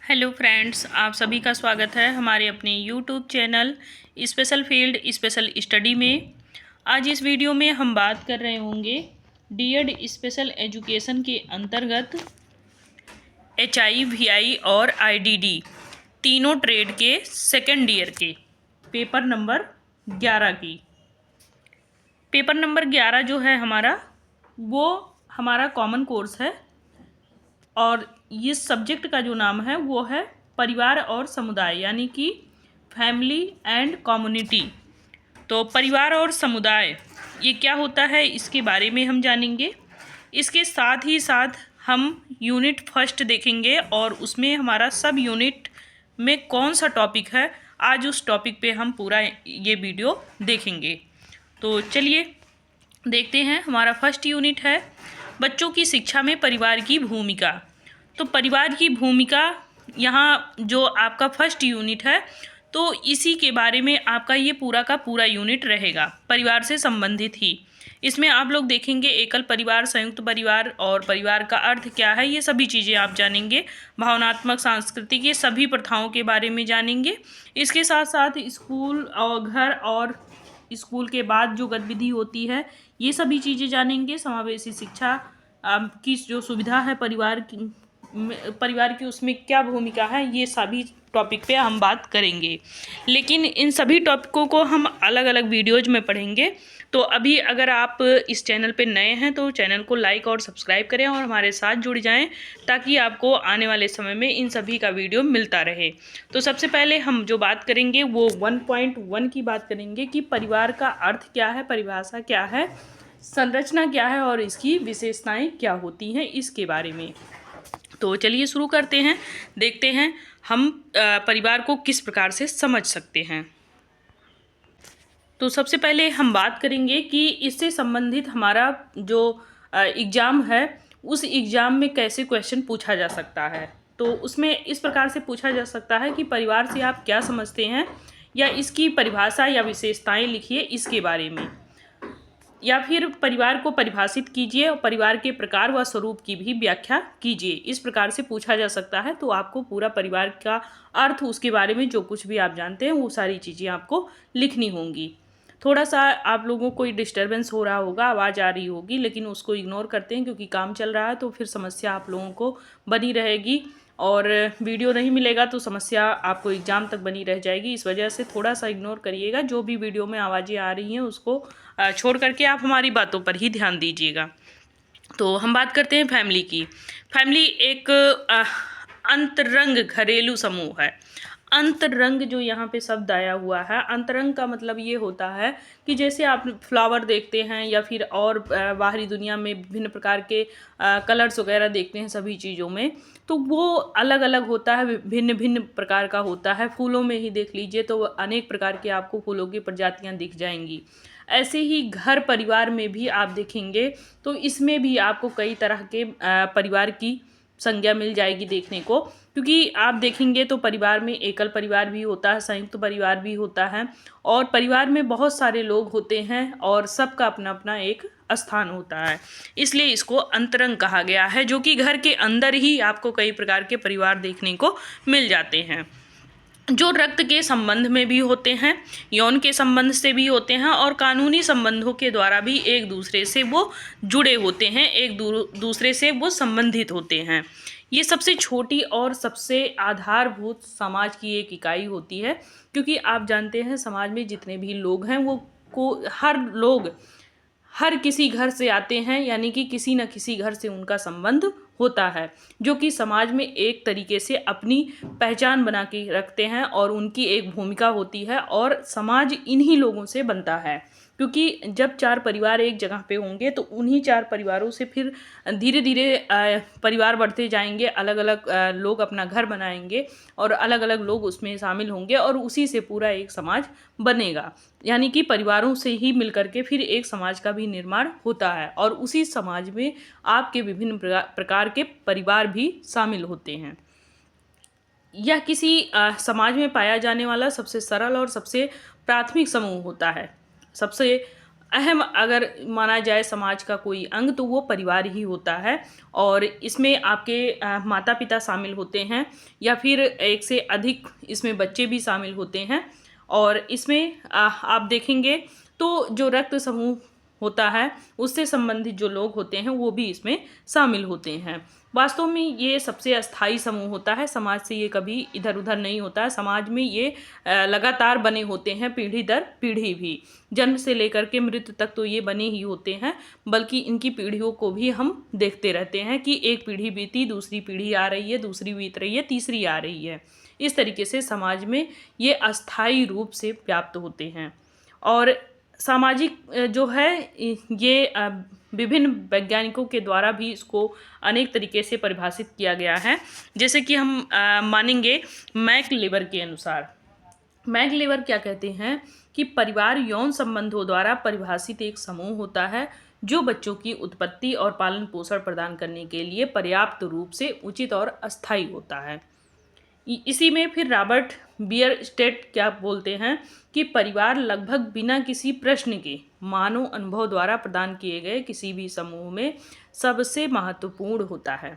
Hello friends, आप सभी का स्वागत है हमारे अपने YouTube channel special field special study में। आज इस वीडियो में हम बात कर रहे होंगे डीएड स्पेशल एजुकेशन के अंतर्गत एचआई, वीआई और आईडीडी तीनों ट्रेड के सेकेंड ईयर के पेपर नंबर 11 की। पेपर नंबर 11 जो है वो हमारा कॉमन कोर्स है और इस सब्जेक्ट का जो नाम है वो है परिवार और समुदाय, यानी कि फैमिली एंड कम्युनिटी। तो परिवार और समुदाय ये क्या होता है, इसके बारे में हम जानेंगे। इसके साथ ही साथ हम यूनिट फर्स्ट देखेंगे और उसमें हमारा सब यूनिट में कौन सा टॉपिक है, आज उस टॉपिक पे हम पूरा ये वीडियो देखेंगे। तो चलिए देखते हैं। हमारा फर्स्ट यूनिट है बच्चों की शिक्षा में परिवार की भूमिका। तो परिवार की भूमिका यहाँ जो आपका फर्स्ट यूनिट है, तो इसी के बारे में आपका ये पूरा का पूरा यूनिट रहेगा, परिवार से संबंधित ही। इसमें आप लोग देखेंगे एकल परिवार, संयुक्त परिवार और परिवार का अर्थ क्या है, ये सभी चीज़ें आप जानेंगे। भावनात्मक, सांस्कृतिक, ये सभी प्रथाओं के बारे में जानेंगे। इसके साथ साथ स्कूल और घर और स्कूल के बाद जो गतिविधि होती है, ये सभी चीज़ें जानेंगे। समावेशी शिक्षा की जो सुविधा है परिवार की उसमें क्या भूमिका है, ये सभी टॉपिक पे हम बात करेंगे। लेकिन इन सभी टॉपिकों को हम अलग अलग वीडियोज में पढ़ेंगे। तो अभी अगर आप इस चैनल पे नए हैं तो चैनल को लाइक और सब्सक्राइब करें और हमारे साथ जुड़ जाएं, ताकि आपको आने वाले समय में इन सभी का वीडियो मिलता रहे। तो सबसे पहले हम जो बात करेंगे वो 1.1 की बात करेंगे कि परिवार का अर्थ क्या है, परिभाषा क्या है, संरचना क्या है और इसकी विशेषताएं क्या होती हैं, इसके बारे में। तो चलिए शुरू करते हैं, देखते हैं हम परिवार को किस प्रकार से समझ सकते हैं। तो सबसे पहले हम बात करेंगे कि इससे संबंधित हमारा जो एग्ज़ाम है, उस एग्ज़ाम में कैसे क्वेश्चन पूछा जा सकता है। तो उसमें इस प्रकार से पूछा जा सकता है कि परिवार से आप क्या समझते हैं, या इसकी परिभाषा या विशेषताएं लिखिए इसके बारे में, या फिर परिवार को परिभाषित कीजिए और परिवार के प्रकार व स्वरूप की भी व्याख्या कीजिए। इस प्रकार से पूछा जा सकता है। तो आपको पूरा परिवार का अर्थ, उसके बारे में जो कुछ भी आप जानते हैं, वो सारी चीज़ें आपको लिखनी होंगी। थोड़ा सा आप लोगों को कोई डिस्टर्बेंस हो रहा होगा, आवाज़ आ रही होगी, लेकिन उसको इग्नोर करते हैं क्योंकि काम चल रहा है, तो फिर समस्या आप लोगों को बनी रहेगी और वीडियो नहीं मिलेगा तो समस्या आपको एग्ज़ाम तक बनी रह जाएगी। इस वजह से थोड़ा सा इग्नोर करिएगा। जो भी वीडियो में आवाज़ें आ रही हैं उसको छोड़ करके आप हमारी बातों पर ही ध्यान दीजिएगा। तो हम बात करते हैं फैमिली की। फैमिली एक अंतरंग घरेलू समूह है। अंतरंग जो यहाँ पे शब्द आया हुआ है, अंतरंग का मतलब ये होता है कि जैसे आप फ्लावर देखते हैं या फिर और बाहरी दुनिया में विभिन्न प्रकार के कलर्स वगैरह देखते हैं सभी चीज़ों में, तो वो अलग अलग होता है, भिन्न भिन्न प्रकार का होता है। फूलों में ही देख लीजिए तो अनेक प्रकार के आपको फूलों की प्रजातियाँ दिख जाएंगी। ऐसे ही घर परिवार में भी आप देखेंगे तो इसमें भी आपको कई तरह के परिवार की संज्ञा मिल जाएगी देखने को, क्योंकि आप देखेंगे तो परिवार में एकल परिवार भी होता है, संयुक्त परिवार भी होता है, और परिवार में बहुत सारे लोग होते हैं और सबका अपना अपना एक स्थान होता है। इसलिए इसको अंतरंग कहा गया है, जो कि घर के अंदर ही आपको कई प्रकार के परिवार देखने को मिल जाते हैं, जो रक्त के संबंध में भी होते हैं, यौन के संबंध से भी होते हैं और कानूनी संबंधों के द्वारा भी एक दूसरे से वो जुड़े होते हैं, एक दूसरे से वो संबंधित होते हैं। ये सबसे छोटी और सबसे आधारभूत समाज की एक इकाई होती है, क्योंकि आप जानते हैं समाज में जितने भी लोग हैं हर किसी घर से आते हैं, यानी कि किसी न किसी घर से उनका संबंध होता है, जो कि समाज में एक तरीके से अपनी पहचान बना के रखते हैं और उनकी एक भूमिका होती है, और समाज इन्हीं लोगों से बनता है। क्योंकि जब 4 परिवार एक जगह पे होंगे तो उन्हीं 4 परिवारों से फिर धीरे धीरे परिवार बढ़ते जाएंगे, अलग अलग लोग अपना घर बनाएंगे और अलग अलग लोग उसमें शामिल होंगे और उसी से पूरा एक समाज बनेगा। यानी कि परिवारों से ही मिलकर के फिर एक समाज का भी निर्माण होता है, और उसी समाज में आपके विभिन्न प्रकार के परिवार भी शामिल होते हैं। यह किसी समाज में पाया जाने वाला सबसे सरल और सबसे प्राथमिक समूह होता है। सबसे अहम अगर माना जाए समाज का कोई अंग तो वो परिवार ही होता है। और इसमें आपके माता पिता शामिल होते हैं या फिर एक से अधिक इसमें बच्चे भी शामिल होते हैं। और इसमें आप देखेंगे तो जो रक्त समूह होता है उससे संबंधित जो लोग होते हैं वो भी इसमें शामिल होते हैं। वास्तव में ये सबसे अस्थाई समूह होता है, समाज से ये कभी इधर उधर नहीं होता है। समाज में ये लगातार बने होते हैं, पीढ़ी दर पीढ़ी भी, जन्म से लेकर के मृत्यु तक तो ये बने ही होते हैं। बल्कि इनकी पीढ़ियों को भी हम देखते रहते हैं कि एक पीढ़ी बीती, दूसरी पीढ़ी आ रही है, दूसरी बीत रही है, तीसरी आ रही है। इस तरीके से समाज में ये अस्थाई रूप से व्याप्त होते हैं। और सामाजिक जो है ये विभिन्न वैज्ञानिकों के द्वारा भी इसको अनेक तरीके से परिभाषित किया गया है। जैसे कि हम मानेंगे मैकलेबर के अनुसार, मैकलेबर क्या कहते हैं कि परिवार यौन संबंधों द्वारा परिभाषित एक समूह होता है जो बच्चों की उत्पत्ति और पालन पोषण प्रदान करने के लिए पर्याप्त रूप से उचित और अस्थायी होता है। इसी में फिर रॉबर्ट बियरस्टेट क्या बोलते हैं कि परिवार लगभग बिना किसी प्रश्न के मानव अनुभव द्वारा प्रदान किए गए किसी भी समूह में सबसे महत्वपूर्ण होता है।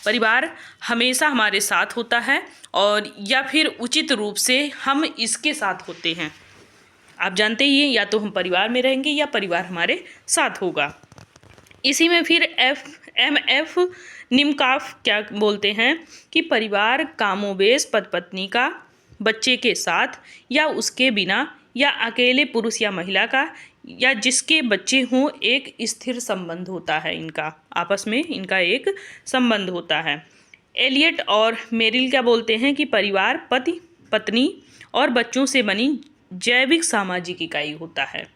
परिवार हमेशा हमारे साथ होता है और या फिर उचित रूप से हम इसके साथ होते हैं। आप जानते ही हैं, या तो हम परिवार में रहेंगे या परिवार हमारे साथ होगा। इसी में फिर MF निमकाफ क्या बोलते हैं कि परिवार कामोबेश पति पत्नी का, बच्चे के साथ या उसके बिना, या अकेले पुरुष या महिला का, या जिसके बच्चे हों एक स्थिर संबंध होता है। इनका आपस में इनका एक संबंध होता है। एलियट और मेरिल क्या बोलते हैं कि परिवार पति पत्नी और बच्चों से बनी जैविक सामाजिक इकाई होता है।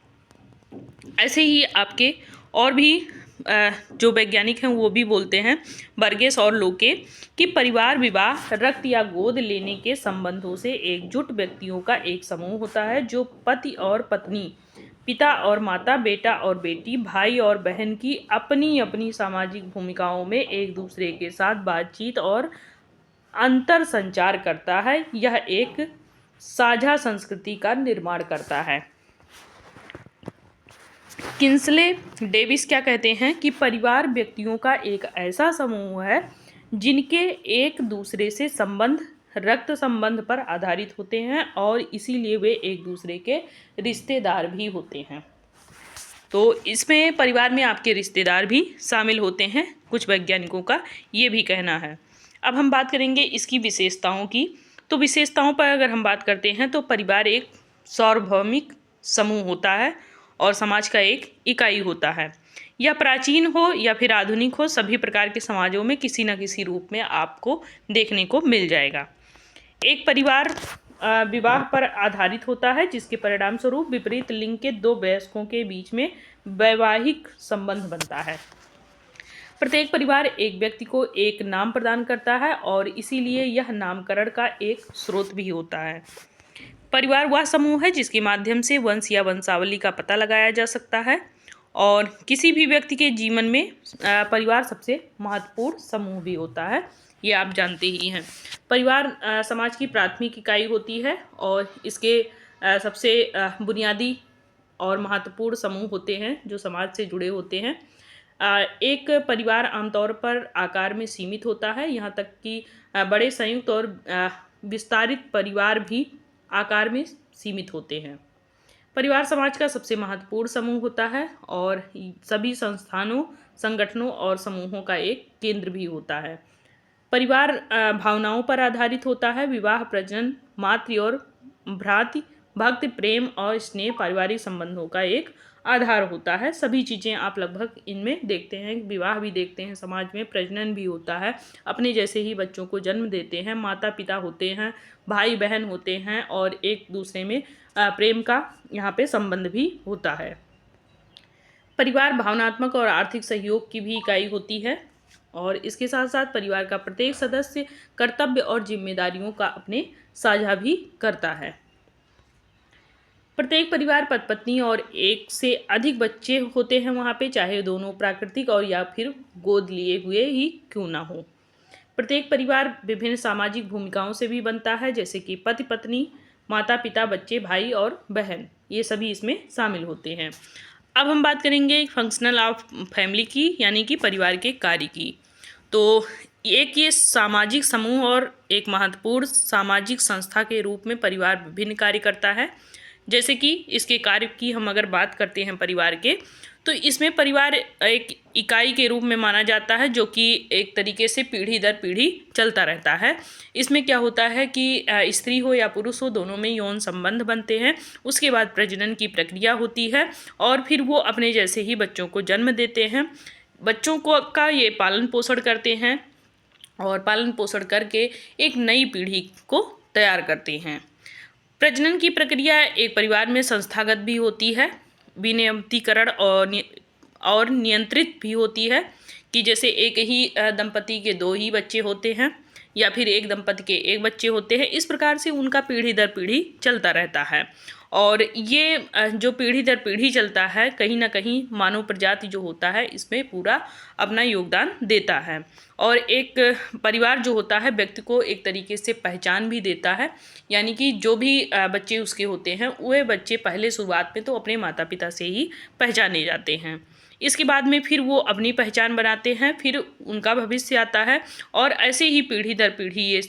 ऐसे ही आपके और भी जो वैज्ञानिक हैं वो भी बोलते हैं, बर्गेस और लोके, कि परिवार विवाह, रक्त या गोद लेने के संबंधों से एकजुट व्यक्तियों का एक समूह होता है जो पति और पत्नी, पिता और माता, बेटा और बेटी, भाई और बहन की अपनी अपनी सामाजिक भूमिकाओं में एक दूसरे के साथ बातचीत और अंतर संचार करता है। यह एक साझा संस्कृति का निर्माण करता है। किंसले डेविस क्या कहते हैं कि परिवार व्यक्तियों का एक ऐसा समूह है जिनके एक दूसरे से संबंध रक्त संबंध पर आधारित होते हैं और इसीलिए वे एक दूसरे के रिश्तेदार भी होते हैं। तो इसमें परिवार में आपके रिश्तेदार भी शामिल होते हैं, कुछ वैज्ञानिकों का ये भी कहना है। अब हम बात करेंगे इसकी विशेषताओं की। तो विशेषताओं पर अगर हम बात करते हैं तो परिवार एक सार्वभौमिक समूह होता है और समाज का एक इकाई होता है। यह प्राचीन हो या फिर आधुनिक हो, सभी प्रकार के समाजों में किसी न किसी रूप में आपको देखने को मिल जाएगा। एक परिवार विवाह पर आधारित होता है जिसके परिणाम स्वरूप विपरीत लिंग के दो वयस्कों के बीच में वैवाहिक संबंध बनता है। प्रत्येक परिवार एक व्यक्ति को एक नाम प्रदान करता है और इसीलिए यह नामकरण का एक स्रोत भी होता है। परिवार वह समूह है जिसके माध्यम से वंश या वंशावली का पता लगाया जा सकता है और किसी भी व्यक्ति के जीवन में परिवार सबसे महत्वपूर्ण समूह भी होता है, ये आप जानते ही हैं। परिवार समाज की प्राथमिक इकाई होती है और इसके सबसे बुनियादी और महत्वपूर्ण समूह होते हैं जो समाज से जुड़े होते हैं। एक परिवार आमतौर पर आकार में सीमित होता है, यहाँ तक कि बड़े संयुक्त और विस्तारित परिवार भी आकार में सीमित होते हैं। परिवार समाज का सबसे महत्वपूर्ण समूह होता है और सभी संस्थानों, संगठनों और समूहों का एक केंद्र भी होता है। परिवार भावनाओं पर आधारित होता है। विवाह, प्रजनन, मातृ और भ्रातृ, भक्ति, प्रेम और स्नेह पारिवारिक संबंधों का एक आधार होता है। सभी चीज़ें आप लगभग इनमें देखते हैं। विवाह भी देखते हैं, समाज में प्रजनन भी होता है, अपने जैसे ही बच्चों को जन्म देते हैं, माता पिता होते हैं, भाई बहन होते हैं और एक दूसरे में प्रेम का यहाँ पे संबंध भी होता है। परिवार भावनात्मक और आर्थिक सहयोग की भी इकाई होती है और इसके साथ साथ परिवार का प्रत्येक सदस्य कर्तव्य और जिम्मेदारियों का अपने साझा भी करता है। प्रत्येक परिवार पति पत्नी और एक से अधिक बच्चे होते हैं वहाँ पे, चाहे दोनों प्राकृतिक और या फिर गोद लिए हुए ही क्यों ना हो। प्रत्येक परिवार विभिन्न सामाजिक भूमिकाओं से भी बनता है, जैसे कि पति पत्नी, माता पिता, बच्चे, भाई और बहन, ये सभी इसमें शामिल होते हैं। अब हम बात करेंगे फंक्शनल ऑफ फैमिली की, यानी कि परिवार के कार्य की। तो एक ये सामाजिक समूह और एक महत्वपूर्ण सामाजिक संस्था के रूप में परिवार विभिन्न कार्य करता है। जैसे कि इसके कार्य की हम अगर बात करते हैं परिवार के, तो इसमें परिवार एक इकाई के रूप में माना जाता है जो कि एक तरीके से पीढ़ी दर पीढ़ी चलता रहता है। इसमें क्या होता है कि स्त्री हो या पुरुष हो, दोनों में यौन संबंध बनते हैं। उसके बाद प्रजनन की प्रक्रिया होती है और फिर वो अपने जैसे ही बच्चों को जन्म देते हैं। बच्चों को का ये पालन पोषण करते हैं और पालन पोषण करके एक नई पीढ़ी को तैयार करते हैं। प्रजनन की प्रक्रिया एक परिवार में संस्थागत भी होती है, विनियमितीकरण और नियंत्रित भी होती है कि जैसे एक ही दंपति के 2 ही बच्चे होते हैं या फिर एक दंपति के 1 बच्चे होते हैं। इस प्रकार से उनका पीढ़ी दर पीढ़ी चलता रहता है और ये जो पीढ़ी दर पीढ़ी चलता है, कहीं ना कहीं मानव प्रजाति जो होता है इसमें पूरा अपना योगदान देता है। और एक परिवार जो होता है व्यक्ति को एक तरीके से पहचान भी देता है, यानी कि जो भी बच्चे उसके होते हैं वह बच्चे पहले शुरुआत में तो अपने माता पिता से ही पहचाने जाते हैं। इसके बाद में फिर वो अपनी पहचान बनाते हैं, फिर उनका भविष्य आता है और ऐसे ही पीढ़ी दर पीढ़ी ये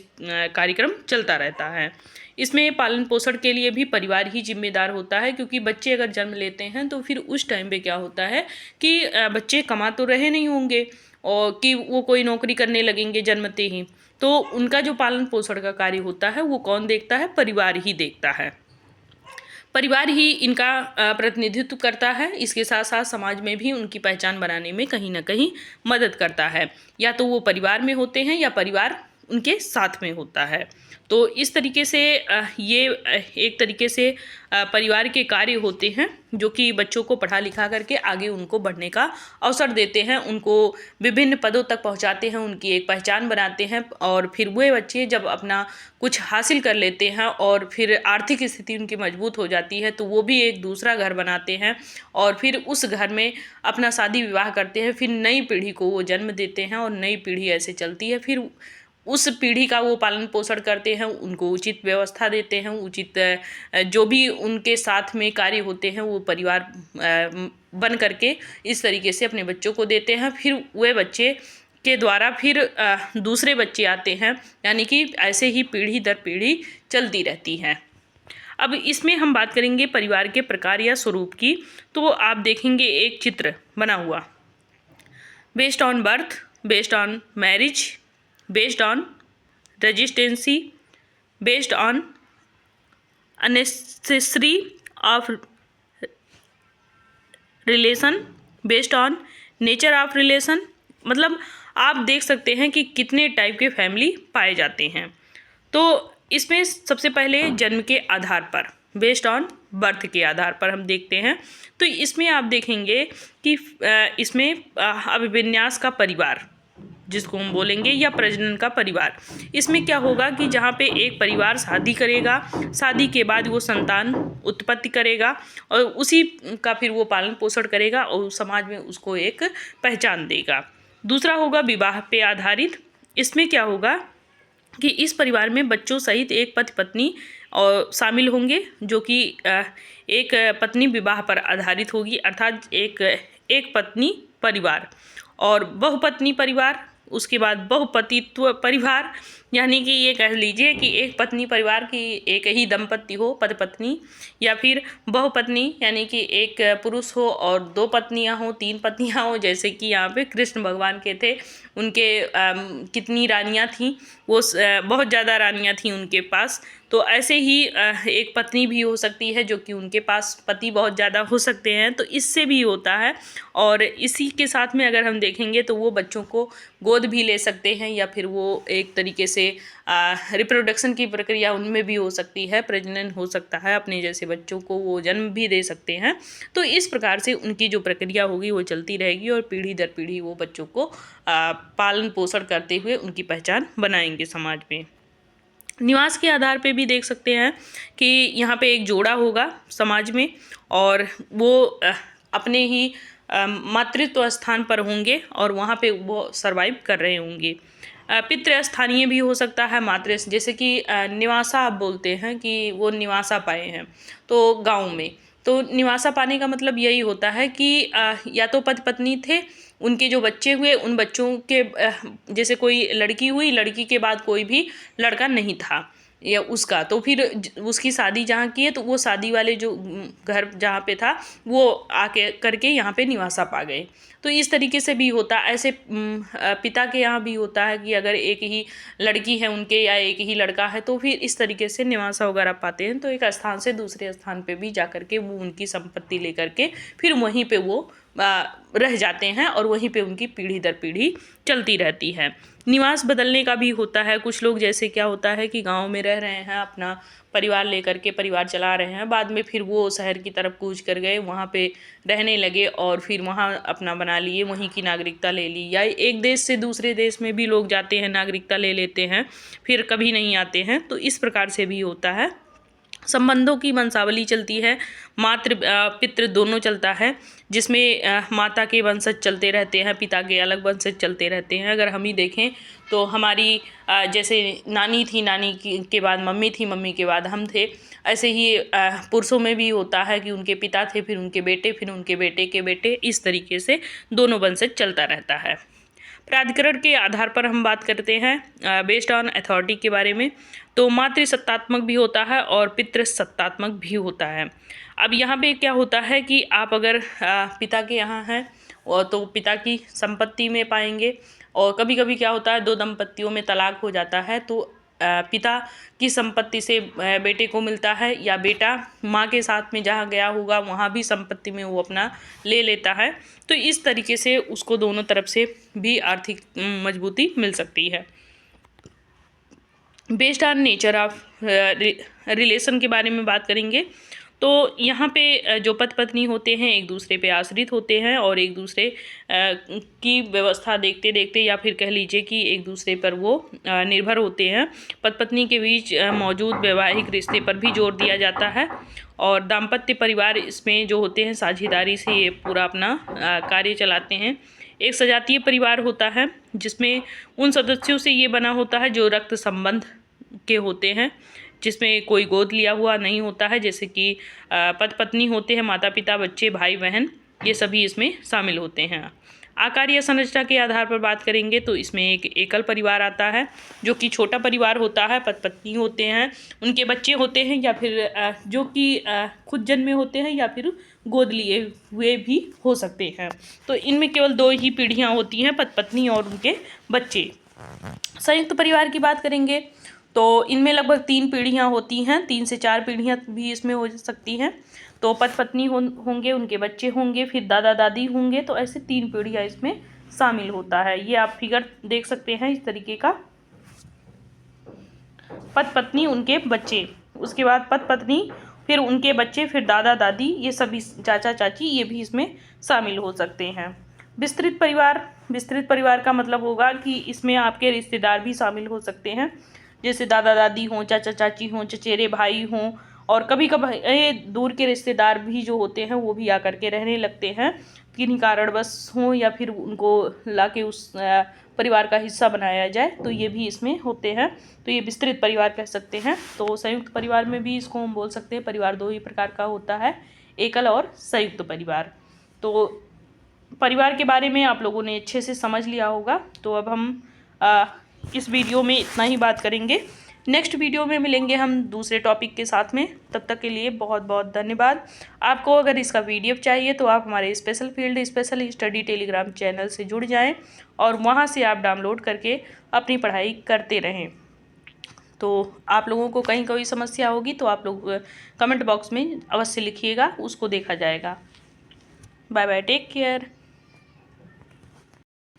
कार्यक्रम चलता रहता है। इसमें पालन पोषण के लिए भी परिवार ही जिम्मेदार होता है, क्योंकि बच्चे अगर जन्म लेते हैं तो फिर उस टाइम पे क्या होता है कि बच्चे कमा तो रहे नहीं होंगे और कि वो कोई नौकरी करने लगेंगे जन्मते ही, तो उनका जो पालन पोषण का कार्य होता है वो कौन देखता है? परिवार ही देखता है। परिवार ही इनका प्रतिनिधित्व करता है। इसके साथ साथ समाज में भी उनकी पहचान बनाने में कहीं ना कहीं मदद करता है, या तो वो परिवार में होते हैं या परिवार उनके साथ में होता है। तो इस तरीके से ये एक तरीके से परिवार के कार्य होते हैं जो कि बच्चों को पढ़ा लिखा करके आगे उनको बढ़ने का अवसर देते हैं, उनको विभिन्न पदों तक पहुंचाते हैं, उनकी एक पहचान बनाते हैं और फिर वे बच्चे जब अपना कुछ हासिल कर लेते हैं और फिर आर्थिक स्थिति उनकी मजबूत हो जाती है तो वो भी एक दूसरा घर बनाते हैं और फिर उस घर में अपना शादी विवाह करते हैं, फिर नई पीढ़ी को वो जन्म देते हैं और नई पीढ़ी ऐसे चलती है। फिर उस पीढ़ी का वो पालन पोषण करते हैं, उनको उचित व्यवस्था देते हैं, उचित जो भी उनके साथ में कार्य होते हैं वो परिवार बन करके इस तरीके से अपने बच्चों को देते हैं। फिर वे बच्चे के द्वारा फिर दूसरे बच्चे आते हैं, यानी कि ऐसे ही पीढ़ी दर पीढ़ी चलती रहती है। अब इसमें हम बात करेंगे परिवार के प्रकार या स्वरूप की। तो आप देखेंगे एक चित्र बना हुआ, based on birth, based on marriage, based on regency, based on unnecessary of relation, based on nature of relation। मतलब आप देख सकते हैं कि कितने टाइप के फैमिली पाए जाते हैं। तो इसमें सबसे पहले जन्म के आधार पर, बेस्ड ऑन बर्थ के आधार पर हम देखते हैं। तो इसमें आप देखेंगे कि इसमें अभिविन्यास का परिवार जिसको हम बोलेंगे या प्रजनन का परिवार, इसमें क्या होगा कि जहाँ पे एक परिवार शादी करेगा, शादी के बाद वो संतान उत्पत्ति करेगा और उसी का फिर वो पालन पोषण करेगा और समाज में उसको एक पहचान देगा। दूसरा होगा विवाह पे आधारित। इसमें क्या होगा कि इस परिवार में बच्चों सहित एक पति पत्नी और शामिल होंगे, जो कि एक पत्नी विवाह पर आधारित होगी, अर्थात एक पत्नी परिवार और बहुपत्नी परिवार, उसके बाद बहुपतित्व परिवार, यानी कि ये कह लीजिए कि एक पत्नी परिवार की एक ही दंपति हो, पति पत्नी, या फिर बहुपत्नी यानी कि एक पुरुष हो और 2 पत्नियां हो, 3 पत्नियां हो, जैसे कि यहाँ पे कृष्ण भगवान के थे, उनके कितनी रानियां थीं, वो बहुत ज़्यादा रानियां थीं उनके पास। तो ऐसे ही एक पत्नी भी हो सकती है जो कि उनके पास पति बहुत ज़्यादा हो सकते हैं, तो इससे भी होता है। और इसी के साथ में अगर हम देखेंगे तो वो बच्चों को गोद भी ले सकते हैं या फिर वो एक तरीके से रिप्रोडक्शन की प्रक्रिया उनमें भी हो सकती है, प्रजनन हो सकता है, अपने जैसे बच्चों को वो जन्म भी दे सकते हैं। तो इस प्रकार से उनकी जो प्रक्रिया होगी वो चलती रहेगी और पीढ़ी दर पीढ़ी वो बच्चों को पालन पोषण करते हुए उनकी पहचान बनाएंगे समाज में। निवास के आधार पे भी देख सकते हैं कि यहाँ पे एक जोड़ा होगा समाज में और वो अपने ही मातृत्व स्थान पर होंगे और वहाँ पे वो सरवाइव कर रहे होंगे। पितृस्थानीय भी हो सकता है, मातृ, जैसे कि निवासा आप बोलते हैं कि वो निवासा पाए हैं तो गांव में, तो निवासा पाने का मतलब यही होता है कि या तो पति पत्नी थे, उनके जो बच्चे हुए उन बच्चों के जैसे कोई लड़की हुई, लड़की के बाद कोई भी लड़का नहीं था या उसका, तो फिर उसकी शादी जहाँ की है तो वो शादी वाले जो घर जहाँ पे था वो आके करके यहाँ पे निवासा पा गए। तो इस तरीके से भी होता, ऐसे पिता के यहाँ भी होता है कि अगर एक ही लड़की है उनके या एक ही लड़का है तो फिर इस तरीके से निवासा वगैरह पाते हैं। तो एक स्थान से दूसरे स्थान पे भी जा कर के वो उनकी संपत्ति लेकर के फिर वहीं पे वो रह जाते हैं और वहीं पे उनकी पीढ़ी दर पीढ़ी चलती रहती है। निवास बदलने का भी होता है। कुछ लोग जैसे क्या होता है कि गांव में रह रहे हैं, अपना परिवार लेकर के परिवार चला रहे हैं, बाद में फिर वो शहर की तरफ कूच कर गए, वहाँ पे रहने लगे और फिर वहाँ अपना बना लिए, वहीं की नागरिकता ले ली। या एक देश से दूसरे देश में भी लोग जाते हैं, नागरिकता ले लेते हैं, फिर कभी नहीं आते हैं। तो इस प्रकार से भी होता है। संबंधों की वंशावली चलती है, मातृ पितृ दोनों चलता है, जिसमें माता के वंशज चलते रहते हैं, पिता के अलग वंशज चलते रहते हैं। अगर हम ही देखें तो हमारी जैसे नानी थी, नानी के बाद मम्मी थी, मम्मी के बाद हम थे, ऐसे ही पुरुषों में भी होता है कि उनके पिता थे, फिर उनके बेटे, फिर उनके बेटे के बेटे, इस तरीके से दोनों वंशज चलता रहता है। प्राधिकरण के आधार पर हम बात करते हैं बेस्ड ऑन अथॉरिटी के बारे में, तो मातृ सत्तात्मक भी होता है और पितृ सत्तात्मक भी होता है। अब यहाँ पे क्या होता है कि आप अगर पिता के यहाँ हैं और तो पिता की संपत्ति में पाएंगे, और कभी कभी क्या होता है दो दंपत्तियों में तलाक हो जाता है तो पिता की संपत्ति से बेटे को मिलता है, या बेटा माँ के साथ में जहाँ गया होगा वहाँ भी संपत्ति में वो अपना ले लेता है। तो इस तरीके से उसको दोनों तरफ से भी आर्थिक मजबूती मिल सकती है। Based on nature of relation के बारे में बात करेंगे तो यहाँ पे जो पति पत्नी होते हैं एक दूसरे पे आश्रित होते हैं और एक दूसरे की व्यवस्था देखते देखते, या फिर कह लीजिए कि एक दूसरे पर वो निर्भर होते हैं। पति पत्नी के बीच मौजूद वैवाहिक रिश्ते पर भी जोर दिया जाता है, और दाम्पत्य परिवार इसमें जो होते हैं साझेदारी से ये पूरा अपना कार्य चलाते हैं। एक सजातीय परिवार होता है जिसमें उन सदस्यों से ये बना होता है जो रक्त संबंध के होते हैं, जिसमें कोई गोद लिया हुआ नहीं होता है, जैसे कि पति पत्नी होते हैं, माता पिता, बच्चे, भाई बहन, ये सभी इसमें शामिल होते हैं। आकार या संरचना के आधार पर बात करेंगे तो इसमें एक एकल परिवार आता है जो कि छोटा परिवार होता है। पति पत्नी होते हैं, उनके बच्चे होते हैं, या फिर जो कि खुद जन्मे होते हैं या फिर गोद लिए हुए भी हो सकते हैं। तो इनमें केवल दो ही पीढ़ियाँ होती हैं, पति पत्नी और उनके बच्चे। संयुक्त परिवार की बात करेंगे तो इनमें लगभग 3 पीढ़ियाँ होती हैं, 3 से 4 पीढ़ियाँ भी इसमें हो सकती हैं। तो पति पत्नी होंगे, उनके बच्चे होंगे, फिर दादा दादी होंगे, तो ऐसे 3 पीढ़ियाँ इसमें शामिल होता है। ये आप फिगर देख सकते हैं इस तरीके का, पति पत्नी, उनके बच्चे, उसके बाद पति पत्नी, फिर उनके बच्चे, फिर दादा दादी, ये सभी चाचा चाची, ये भी इसमें शामिल हो सकते हैं। विस्तृत परिवार का मतलब होगा कि इसमें आपके रिश्तेदार भी शामिल हो सकते हैं, जैसे दादा दादी हों, चाचा चाची हों, चचेरे भाई हों, और कभी कभी दूर के रिश्तेदार भी जो होते हैं वो भी आकर के रहने लगते हैं, किन्हीं कारणवश हों या फिर उनको लाके उस परिवार का हिस्सा बनाया जाए, तो ये भी इसमें होते हैं। तो ये विस्तृत परिवार कह सकते हैं। तो संयुक्त परिवार में भी इसको हम बोल सकते हैं। परिवार 2 ही प्रकार का होता है, एकल और संयुक्त परिवार। तो परिवार के बारे में आप लोगों ने अच्छे से समझ लिया होगा। तो अब हम इस वीडियो में इतना ही बात करेंगे। नेक्स्ट वीडियो में मिलेंगे हम दूसरे टॉपिक के साथ में। तब तक के लिए बहुत बहुत धन्यवाद। आपको अगर इसका PDF चाहिए तो आप हमारे special field special study Telegram channel से जुड़ जाएं और वहां से आप डाउनलोड करके अपनी पढ़ाई करते रहें। तो आप लोगों को कहीं कोई समस्या होगी तो आप लोग कमेंट बॉक्स में अवश्य लिखिएगा, उसको देखा जाएगा। Bye bye, take care.